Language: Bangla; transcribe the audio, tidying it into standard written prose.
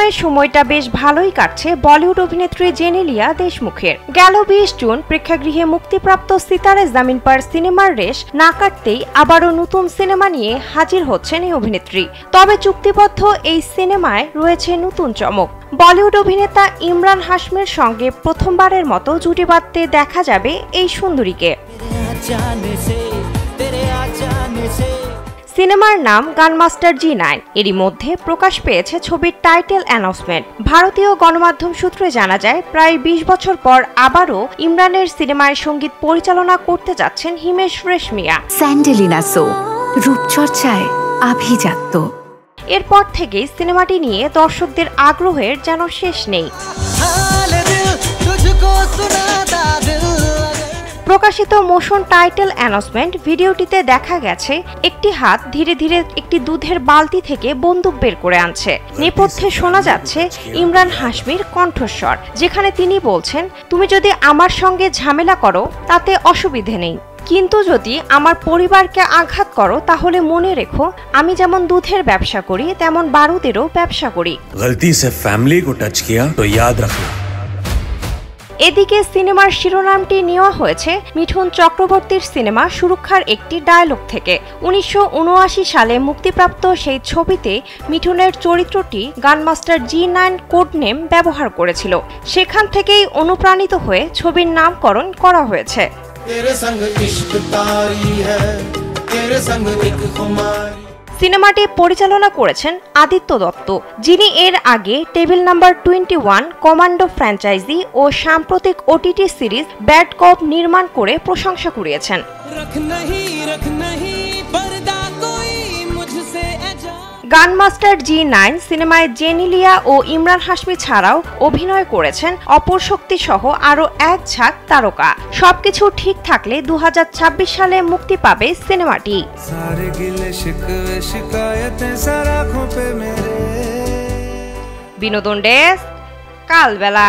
হানিমুনের সময়টা বেশ ভালোই কাটছে বলিউড অভিনেত্রী জেনেলিয়া দেশমুখের। গেল 20 জুন প্রেক্ষাগৃহে মুক্তিপ্রাপ্ত সিতারে জামিন পার সিনেমার রেশ না কাটতেই আবারও নতুন সিনেমা নিয়ে হাজির হচ্ছেন এই অভিনেত্রী। তবে চুক্তিবদ্ধ এই সিনেমায় রয়েছে নতুন চমক। বলিউড অভিনেতা ইমরান হাশমির সঙ্গে প্রথমবারের মতো জুটি বাঁধতে দেখা যাবে এই সুন্দরীকে। সিনেমার নাম গানমাস্টার G9। এরই মধ্যে প্রকাশ পেয়েছে ছবির টাইটেল অ্যানাউন্সমেন্ট। ভারতীয় গণমাধ্যম সূত্রে জানা যায়, প্রায় 20 বছর পর আবারও ইমরানের সিনেমায় সঙ্গীত পরিচালনা করতে যাচ্ছেন হিমেশ রেশমিয়া। স্যান্ডেলিনা সো রূপচর্চায় আভিজাত্য। এরপর থেকেই সিনেমাটি নিয়ে দর্শকদের আগ্রহের যেন শেষ নেই। প্রকাশিত মোশন টাইটেল অ্যানাউন্সমেন্ট ভিডিওটিতে দেখা গেছে একটি হাত ধীরে ধীরে একটি দুধের বালতি থেকে বন্দুক বের করে আনছে। নেপথ্যে শোনা যাচ্ছে ইমরান হাশমির কণ্ঠস্বর, যেখানে তিনি বলছেন, তুমি যদি আমার সঙ্গে ঝামেলা করো তাতে অসুবিধে নেই, কিন্তু যদি আমার পরিবারকে আঘাত করো তাহলে মনে রেখো, আমি যেমন দুধের ব্যবসা করি তেমন বারুদেরও ব্যবসা করি। গলতি সে ফ্যামিলি কো টাচ কিয়া তো ইয়াদ রাখনা। এদিকে সিনেমার শিরোনামটি নেওয়া হয়েছে মিঠুন চক্রবর্তীর সিনেমা সুরক্ষার একটি ডায়লগ থেকে। 1979 সালে মুক্তিপ্রাপ্ত সেই ছবিতে মিঠুনের চরিত্রটি গানমাস্টার G9 কোড নেম ব্যবহার করেছিল। সেখান থেকেই অনুপ্রাণিত হয়ে ছবির নামকরণ করা হয়েছে। সিনেমাটি পরিচালনা করেছেন আদিত্য দত্ত, যিনি এর আগে টেবিল নাম্বার 21, কমান্ডো ফ্র্যাঞ্চাইজি ও সাম্প্রতিক OTT সিরিজ ব্যাড কপ নির্মাণ করে প্রশংসা কুড়িয়েছেন। গানমাস্টার G9 সিনেমায় জেনেলিয়া ও ইমরান হাশমি ছাড়াও অভিনয় করেছেন অপর শক্তি সহ আরও এক ঝাঁক তারকা। সবকিছু ঠিক থাকলে 2026 সালে মুক্তি পাবে সিনেমাটি। বিনোদন ডেস্ক, কালবেলা।